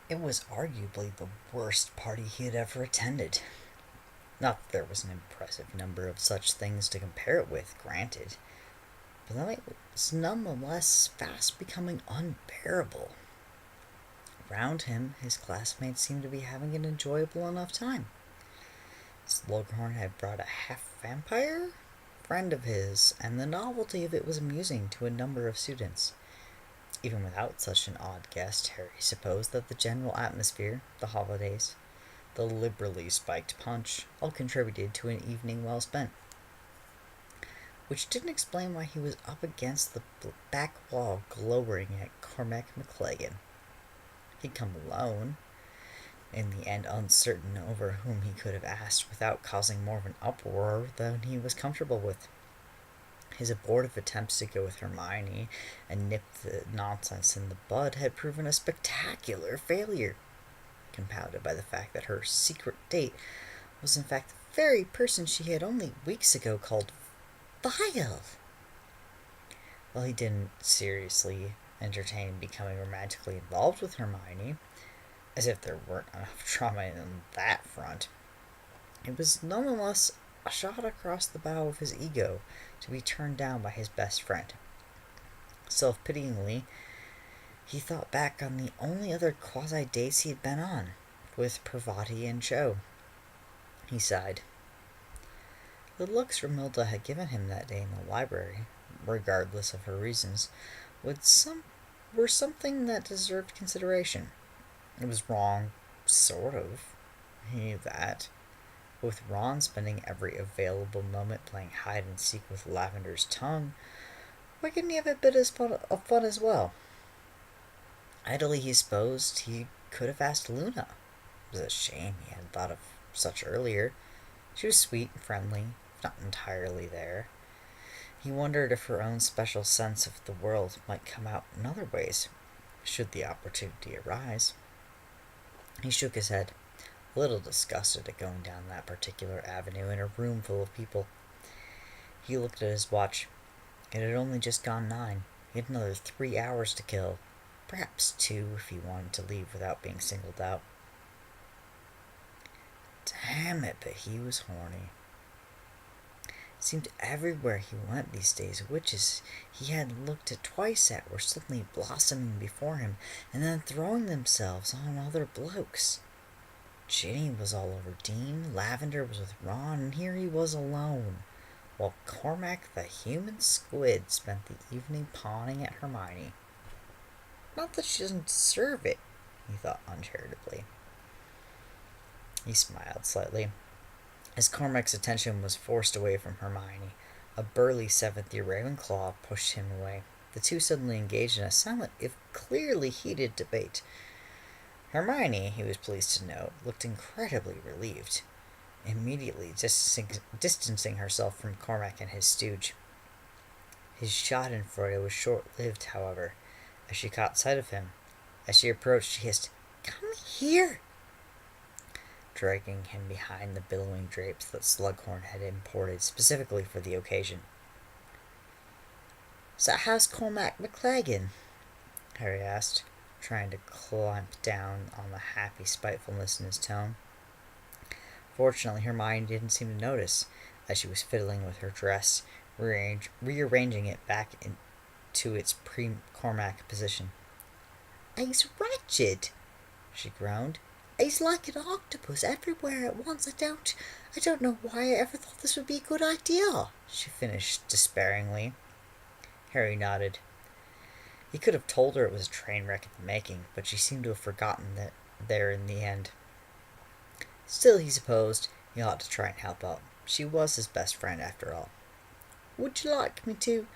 It was arguably the worst party he had ever attended. Not that there was an impressive number of such things to compare it with, granted, but the night was nonetheless fast becoming unbearable. Around him, his classmates seemed to be having an enjoyable enough time. Slughorn had brought a half-vampire friend of his, and the novelty of it was amusing to a number of students. Even without such an odd guest, Harry supposed that the general atmosphere, the holidays, the liberally spiked punch, all contributed to an evening well spent. Which didn't explain why he was up against the back wall glowering at Cormac McLagan. He'd come alone, in the end uncertain over whom he could have asked without causing more of an uproar than he was comfortable with. His abortive attempts to go with Hermione and nip the nonsense in the bud had proven a spectacular failure, compounded by the fact that her secret date was in fact the very person she had only weeks ago called vile. While he didn't seriously entertain becoming romantically involved with Hermione, as if there weren't enough drama on that front, it was nonetheless a shot across the bow of his ego to be turned down by his best friend. Self-pityingly, he thought back on the only other quasi-dates he had been on, with Parvati and Cho. He sighed. The looks Romilda had given him that day in the library, regardless of her reasons, were something that deserved consideration. It was wrong, sort of. He knew that. With Ron spending every available moment playing hide-and-seek with Lavender's tongue, why couldn't he have a bit of fun as well? Idly he supposed he could have asked Luna. It was a shame he hadn't thought of such earlier. She was sweet and friendly, if not entirely there. He wondered if her own special sense of the world might come out in other ways, should the opportunity arise. He shook his head, a little disgusted at going down that particular avenue in a room full of people. He looked at his watch. It had only just gone 9. He had another 3 hours to kill. Perhaps 2 if he wanted to leave without being singled out. Damn it, but he was horny. It seemed everywhere he went these days, witches he had looked at twice at were suddenly blossoming before him and then throwing themselves on other blokes. Ginny was all over Dean, Lavender was with Ron, and here he was alone, while Cormac the human squid spent the evening pawning at Hermione. Not that she doesn't deserve it, he thought uncharitably. He smiled slightly. As Cormac's attention was forced away from Hermione, a burly 7th-year Ravenclaw pushed him away. The two suddenly engaged in a silent, if clearly heated, debate. Hermione, he was pleased to note, looked incredibly relieved, immediately distancing herself from Cormac and his stooge. His schadenfreude was short-lived, however, as she caught sight of him. As she approached, she hissed, "Come here!" dragging him behind the billowing drapes that Slughorn had imported specifically for the occasion. "So how's Cormac McLagan?" Harry asked, trying to clamp down on the happy spitefulness in his tone. Fortunately, Hermione didn't seem to notice, as she was fiddling with her dress, rearranging it back into its pre-Cormac position. "He's wretched," she groaned. "He's like an octopus everywhere at once. I don't know why I ever thought this would be a good idea," she finished despairingly. Harry nodded. He could have told her it was a train wreck in the making, but she seemed to have forgotten that there in the end. Still, he supposed, he ought to try and help out. She was his best friend, after all. "Would you like me to...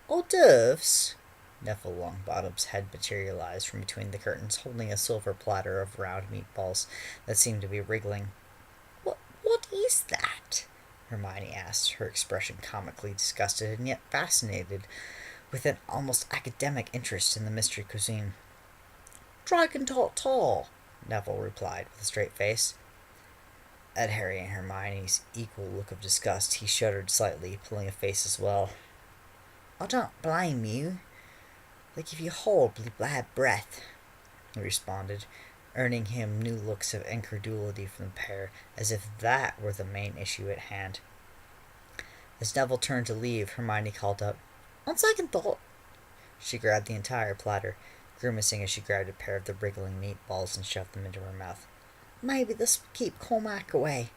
hors d'oeuvres?" Neville Longbottom's head materialized from between the curtains, holding a silver platter of round meatballs that seemed to be wriggling. What is that?" Hermione asked, her expression comically disgusted and yet fascinated, with an almost academic interest in the mystery cuisine. "Dragon tartar," Neville replied with a straight face. At Harry and Hermione's equal look of disgust, he shuddered slightly, pulling a face as well. "I don't blame you. They give you horribly bad breath," he responded, earning him new looks of incredulity from the pair, as if that were the main issue at hand. As Neville turned to leave, Hermione called out, "On second thought." She grabbed the entire platter, grimacing as she grabbed a pair of the wriggling meatballs and shoved them into her mouth. "Maybe this will keep Cormac away."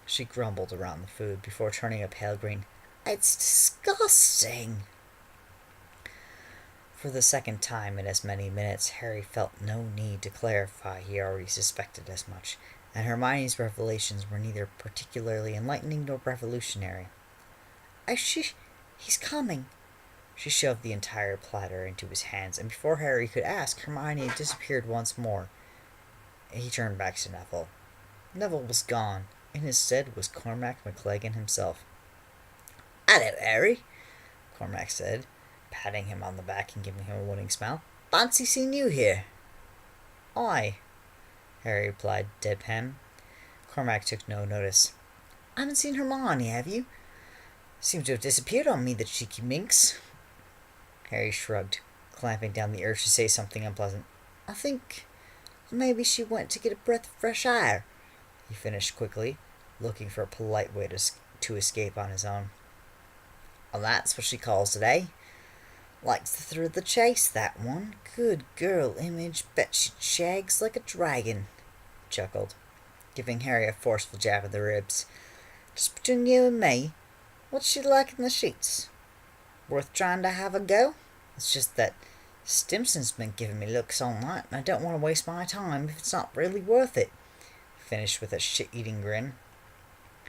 She grumbled around the food before turning a pale green. "It's disgusting." For the second time in as many minutes, Harry felt no need to clarify. He already suspected as much, and Hermione's revelations were neither particularly enlightening nor revolutionary. He's coming." She shoved the entire platter into his hands, and before Harry could ask, Hermione had disappeared once more. He turned back to Neville. Neville was gone. In his stead was Cormac McLaggen himself. "Hello, Harry," Cormac said, patting him on the back and giving him a winning smile. "Fancy seeing you here." "Aye," Harry replied, deadpan. Cormac took no notice. "Haven't seen Hermione, have you? Seems to have disappeared on me, the cheeky minx." Harry shrugged, clamping down the urge to say something unpleasant. "I think maybe she went to get a breath of fresh air," he finished quickly, looking for a polite way to escape on his own. "Well, that's what she calls it, eh? Likes the thrill of the chase, that one. Good girl, Image. Bet she shags like a dragon," chuckled, giving Harry a forceful jab in the ribs. "Just between you and me, what's she like in the sheets? Worth trying to have a go? It's just that Stimson's been giving me looks all night, and I don't want to waste my time if it's not really worth it," he finished with a shit-eating grin.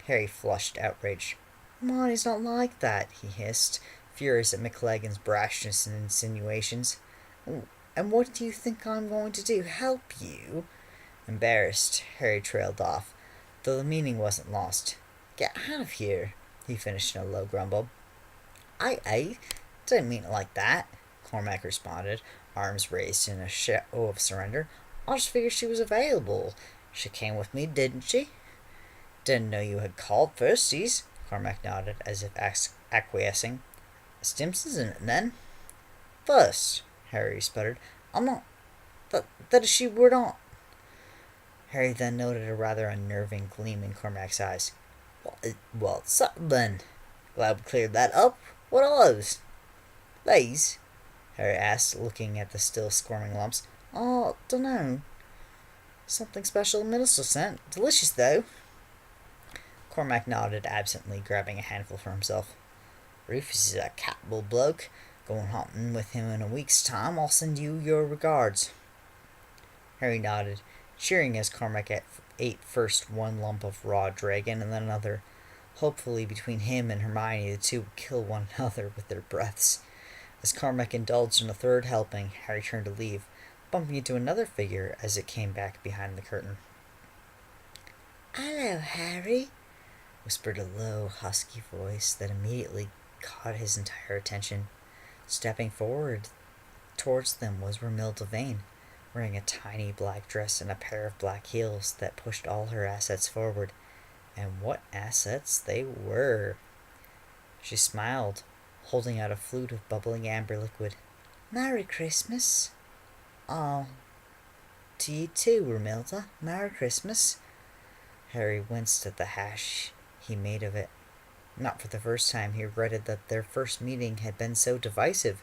Harry flushed, outraged. "Hermione's not like that," he hissed, furious at McLaggen's brashness and insinuations. "And what do you think I'm going to do? Help you?" Embarrassed, Harry trailed off, though the meaning wasn't lost. "Get out of here," he finished in a low grumble. I didn't mean it like that," Cormac responded, arms raised in a show of surrender. "I just figured she was available. She came with me, didn't she?" "Didn't know you had called firsties," Cormac nodded, as if acquiescing. "Stimson's in it, then?" "First," Harry sputtered. "I'm not... That is, she were not..." Harry then noted a rather unnerving gleam in Cormac's eyes. Well, it's something then. Glad we cleared that up. What are those?" "These?" Harry asked, looking at the still squirming lumps. "Oh, dunno. Something special Minister sent. Delicious, though." Cormac nodded absently, grabbing a handful for himself. "Rufus is a capital bloke. Going hunting with him in a week's time. I'll send you your regards." Harry nodded, cheering as Cormac ate first one lump of raw dragon and then another. Hopefully, between him and Hermione, the two would kill one another with their breaths. As Cormac indulged in a third helping, Harry turned to leave, bumping into another figure as it came back behind the curtain. "Hello, Harry," whispered a low, husky voice that immediately caught his entire attention. Stepping forward towards them was Romilda Vane, wearing a tiny black dress and a pair of black heels that pushed all her assets forward. And what assets they were! She smiled, holding out a flute of bubbling amber liquid. "Merry Christmas." "Oh, to you too, Romilda. Merry Christmas." Harry winced at the hash he made of it. Not for the first time he regretted that their first meeting had been so divisive,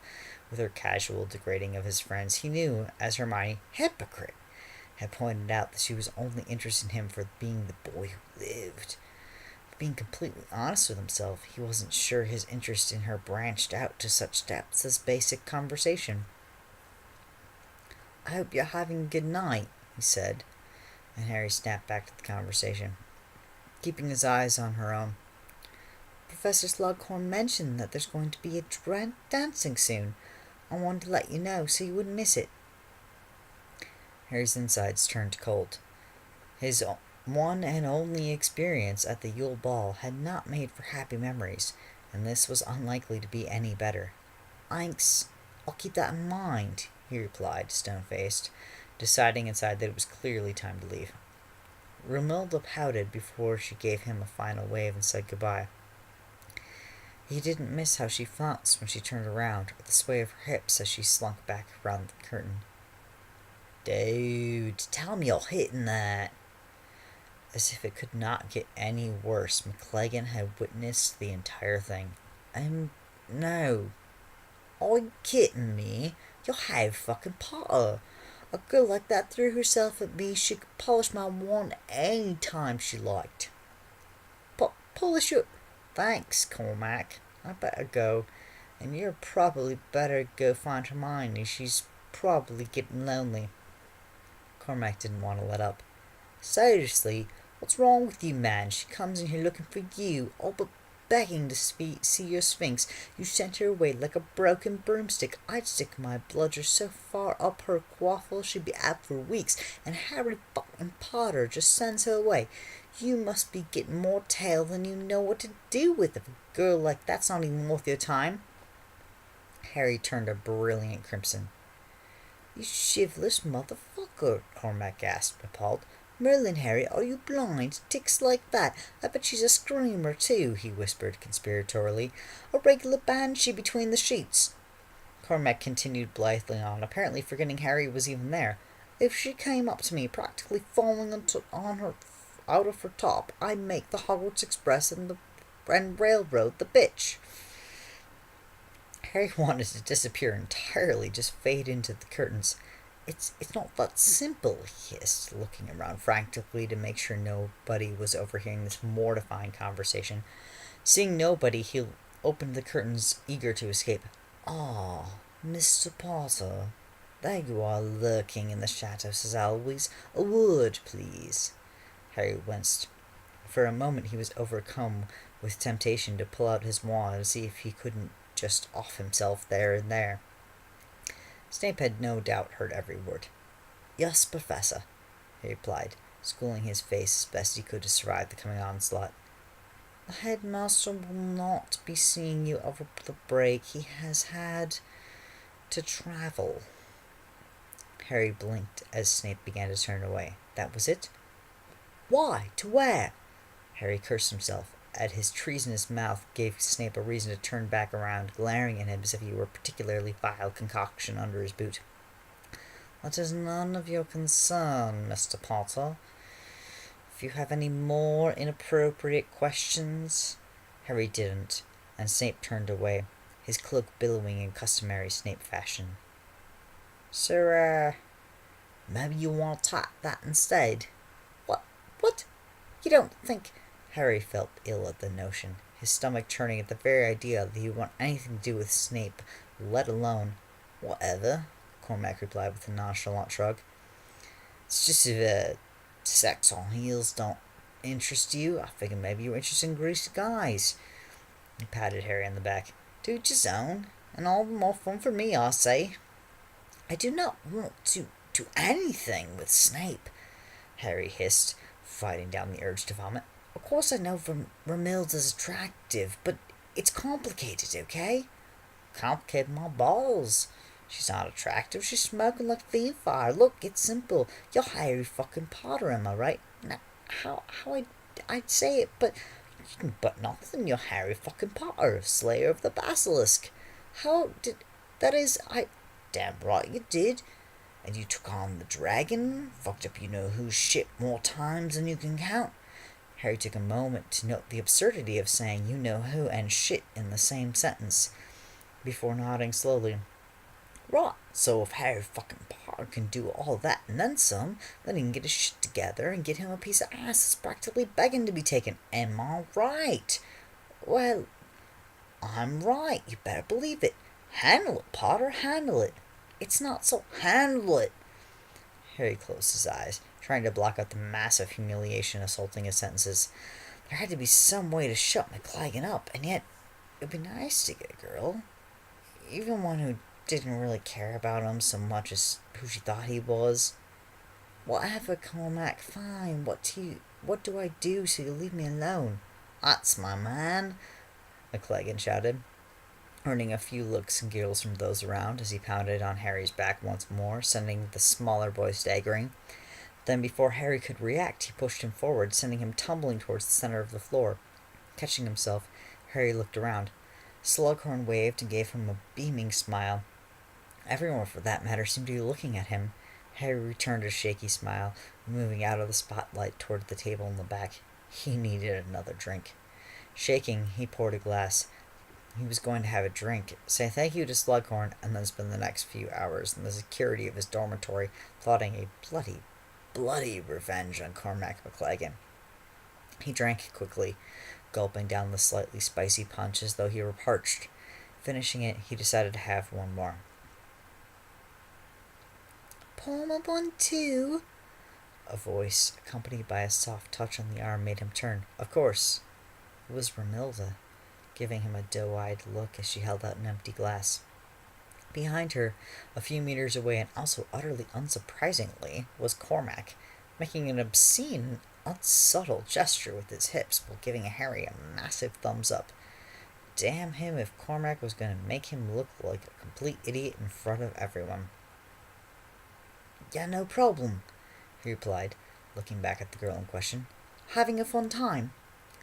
with her casual degrading of his friends. He knew, as Hermione, hypocrite, had pointed out, that she was only interested in him for being the boy who lived. But being completely honest with himself, he wasn't sure his interest in her branched out to such depths as basic conversation. "I hope you're having a good night," he said, and Harry snapped back to the conversation, keeping his eyes on her own. "Professor Slughorn mentioned that there's going to be a dancing soon. I wanted to let you know so you wouldn't miss it." Harry's insides turned cold. His one and only experience at the Yule Ball had not made for happy memories, and this was unlikely to be any better. "Thanks, I'll keep that in mind," he replied, stone-faced, deciding inside that it was clearly time to leave. Romilda pouted before she gave him a final wave and said goodbye. He didn't miss how she flounced when she turned around, or the sway of her hips as she slunk back around the curtain. Dude, tell me you're hitting that. As if it could not get any worse, McLagan had witnessed the entire thing. No. Are you kidding me? You're Harry fucking Potter. A girl like that threw herself at me. She could polish my wand any time she liked. Polish your... Thanks, Cormac. I better go. And you're probably better go find Hermione. She's probably getting lonely. Cormac didn't want to let up. Seriously, what's wrong with you, man? She comes in here looking for you, all but begging to see your Sphinx. You sent her away like a broken broomstick. I'd stick my bludger so far up her quaffle she'd be out for weeks, and Harry fucking Potter just sends her away. You must be getting more tail than you know what to do with. If a girl like that's not even worth your time. Harry turned a brilliant crimson. You shivelless motherfucker, Cormac gasped, appalled. Merlin, Harry, are you blind? Ticks like that. I bet she's a screamer, too, he whispered conspiratorially. A regular banshee between the sheets. Cormac continued blithely on, apparently forgetting Harry was even there. If she came up to me, practically falling on her out of her top, I'd make the Hogwarts Express and railroad the bitch. Harry wanted to disappear entirely, just fade into the curtains. It's not that simple, he hissed, looking around frantically to make sure nobody was overhearing this mortifying conversation. Seeing nobody, he opened the curtains, eager to escape. Ah, Mr. Potter, there you are lurking in the shadows as always. A word, please. Harry winced. For a moment he was overcome with temptation to pull out his wand and see if he couldn't just off himself there and there. Snape had no doubt heard every word. Yes, Professor, he replied, schooling his face as best he could to survive the coming onslaught. The headmaster will not be seeing you over the break. He has had to travel. Harry blinked as Snape began to turn away. That was it? Why? To where? Harry cursed himself. At his treasonous mouth gave Snape a reason to turn back around, glaring at him as if he were a particularly vile concoction under his boot. That is none of your concern, Mr. Potter. If you have any more inappropriate questions... Harry didn't, and Snape turned away, his cloak billowing in customary Snape fashion. Sir, maybe you want to tap that instead? What? You don't think... Harry felt ill at the notion, his stomach churning at the very idea that he would want anything to do with Snape, let alone... Whatever, Cormac replied with a nonchalant shrug. It's just if sex on heels don't interest you, I figured maybe you're interested in greasy guys. He patted Harry on the back. To each his own, and all the more fun for me, I say. I do not want to do anything with Snape, Harry hissed, fighting down the urge to vomit. Of course I know Romilda's attractive, but it's complicated, okay? Complicated my balls. She's not attractive, she's smoking like fiend fire. Look, it's simple. You're Harry fucking Potter, am I right? Now, how I'd say it, but nothing. You're Harry fucking Potter, Slayer of the Basilisk. How did... That is, Damn right you did. And you took on the dragon, fucked up you-know-whose shit more times than you can count. Harry took a moment to note the absurdity of saying you-know-who and shit in the same sentence, before nodding slowly. Right, so if Harry fucking Potter can do all that and then some, then he can get his shit together and get him a piece of ass that's practically begging to be taken. Am I right? Well, I'm right, you better believe it. Handle it, Potter, handle it. It's not so... Handle it. Harry closed his eyes, trying to block out the massive humiliation assaulting his sentences. There had to be some way to shut McLagan up, and yet it would be nice to get a girl. Even one who didn't really care about him so much as who she thought he was. Whatever, Cormac, fine. What do I do so you leave me alone? That's my man, McLagan shouted, earning a few looks and giggles from those around as he pounded on Harry's back once more, sending the smaller boy staggering. Then, before Harry could react, he pushed him forward, sending him tumbling towards the center of the floor. Catching himself, Harry looked around. Slughorn waved and gave him a beaming smile. Everyone, for that matter, seemed to be looking at him. Harry returned a shaky smile, moving out of the spotlight toward the table in the back. He needed another drink. Shaking, he poured a glass. He was going to have a drink, say thank you to Slughorn, and then spend the next few hours in the security of his dormitory plotting a bloody revenge on Cormac McLagan. He drank quickly, gulping down the slightly spicy punch as though he were parched. Finishing it, he decided to have one more. Pour me one too. A voice, accompanied by a soft touch on the arm, made him turn. Of course. It was Romilda, giving him a doe-eyed look as she held out an empty glass. Behind her, a few meters away, and also utterly unsurprisingly, was Cormac, making an obscene, unsubtle gesture with his hips while giving Harry a massive thumbs up. Damn him if Cormac was going to make him look like a complete idiot in front of everyone. Yeah, no problem, he replied, looking back at the girl in question. Having a fun time?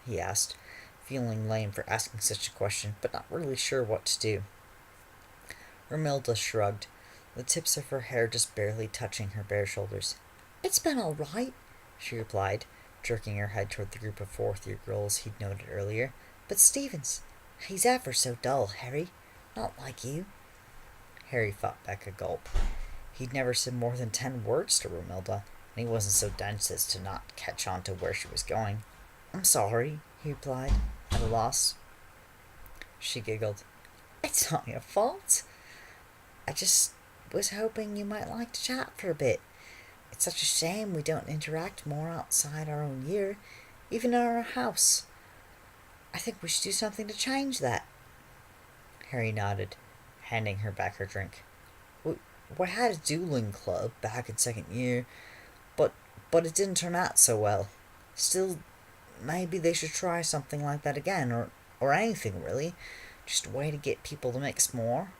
He asked, feeling lame for asking such a question, but not really sure what to do. Romilda shrugged, the tips of her hair just barely touching her bare shoulders. It's been all right, she replied, jerking her head toward the group of fourth-year girls he'd noted earlier. But Stevens, he's ever so dull, Harry. Not like you. Harry fought back a gulp. He'd never said more than 10 words to Romilda, and he wasn't so dense as to not catch on to where she was going. I'm sorry, he replied, at a loss. She giggled. It's not your fault. I just was hoping you might like to chat for a bit. It's such a shame we don't interact more outside our own year, even in our house. I think we should do something to change that. Harry nodded, handing her back her drink. We had a dueling club back in second year, but it didn't turn out so well. Still, maybe they should try something like that again, or anything really. Just a way to get people to mix more.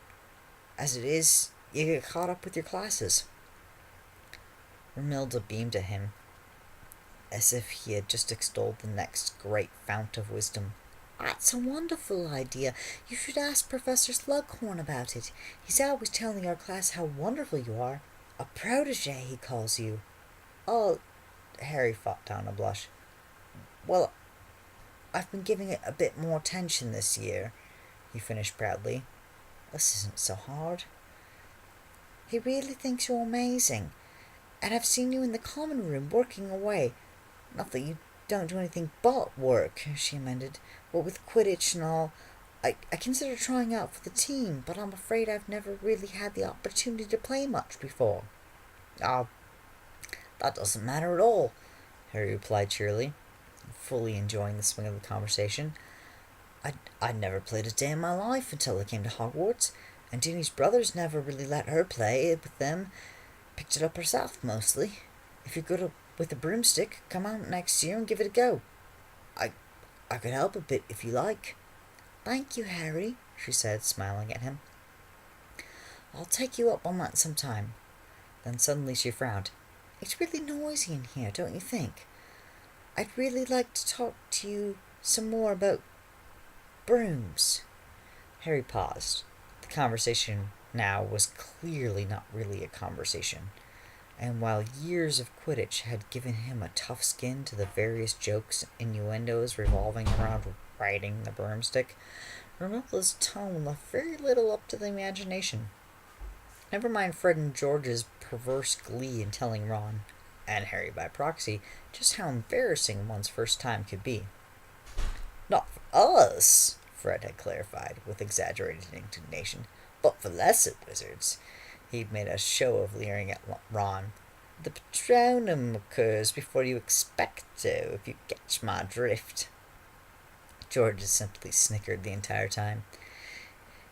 As it is, you get caught up with your classes. Romilda beamed at him, as if he had just extolled the next great fount of wisdom. That's a wonderful idea. You should ask Professor Slughorn about it. He's always telling our class how wonderful you are. A protege, he calls you. Oh, Harry fought down a blush. Well, I've been giving it a bit more attention this year, he finished proudly. This isn't so hard. He really thinks you're amazing. And I've seen you in the common room working away. Not that you don't do anything but work, she amended. But with Quidditch and all, I consider trying out for the team, but I'm afraid I've never really had the opportunity to play much before. Ah, that doesn't matter at all, Harry replied cheerily, fully enjoying the swing of the conversation. I'd never played a day in my life until I came to Hogwarts, and Ginny's brothers never really let her play with them. Picked it up herself, mostly. If you're good with a broomstick, come out next year and give it a go. I could help a bit if you like. Thank you, Harry, she said, smiling at him. I'll take you up on that sometime. Then suddenly she frowned. It's really noisy in here, don't you think? I'd really like to talk to you some more about brooms. Harry paused. The conversation now was clearly not really a conversation, and while years of Quidditch had given him a tough skin to the various jokes and innuendos revolving around riding the broomstick, Romilda's tone left very little up to the imagination. Never mind Fred and George's perverse glee in telling Ron, and Harry by proxy, just how embarrassing one's first time could be. Not for us, Fred had clarified, with exaggerated indignation, but for lesser wizards. He'd made a show of leering at Ron. The Patronum occurs before you expect to, if you catch my drift. George simply snickered the entire time.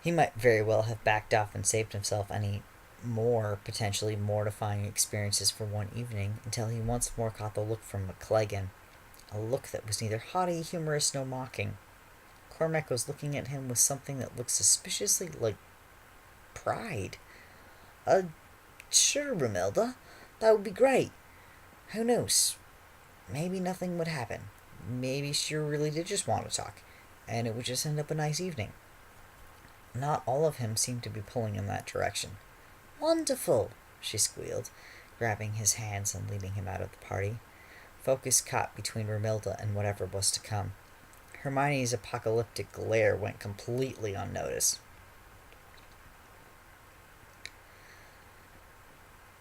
He might very well have backed off and saved himself any more potentially mortifying experiences for one evening until he once more caught the look from McLagan, a look that was neither haughty, humorous, nor mocking. Cormac was looking at him with something that looked suspiciously like pride. Sure, Romilda. That would be great. Who knows? Maybe nothing would happen. Maybe she really did just want to talk, and it would just end up a nice evening. Not all of him seemed to be pulling in that direction. Wonderful, she squealed, grabbing his hands and leading him out of the party. Focus caught between Romilda and whatever was to come. Hermione's apocalyptic glare went completely unnoticed.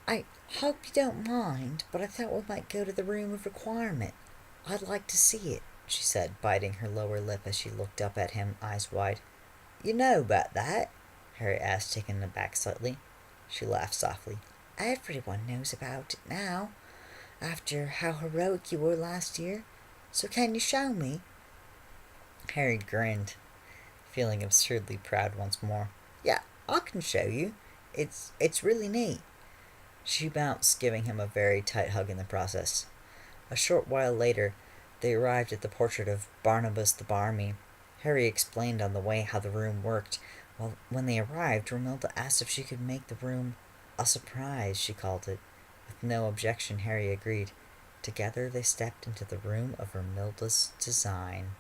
I hope you don't mind, but I thought we might go to the room of requirement. I'd like to see it, she said, biting her lower lip as she looked up at him, eyes wide. You know about that? Harry asked, taken aback slightly. She laughed softly. Everyone knows about it now, after how heroic you were last year. So can you show me? Harry grinned, feeling absurdly proud once more. Yeah, I can show you. It's really neat. She bounced, giving him a very tight hug in the process. A short while later, they arrived at the portrait of Barnabas the Barmy. Harry explained on the way how the room worked. Well, when they arrived, Romilda asked if she could make the room a surprise, she called it. With no objection, Harry agreed. Together they stepped into the room of Romilda's design.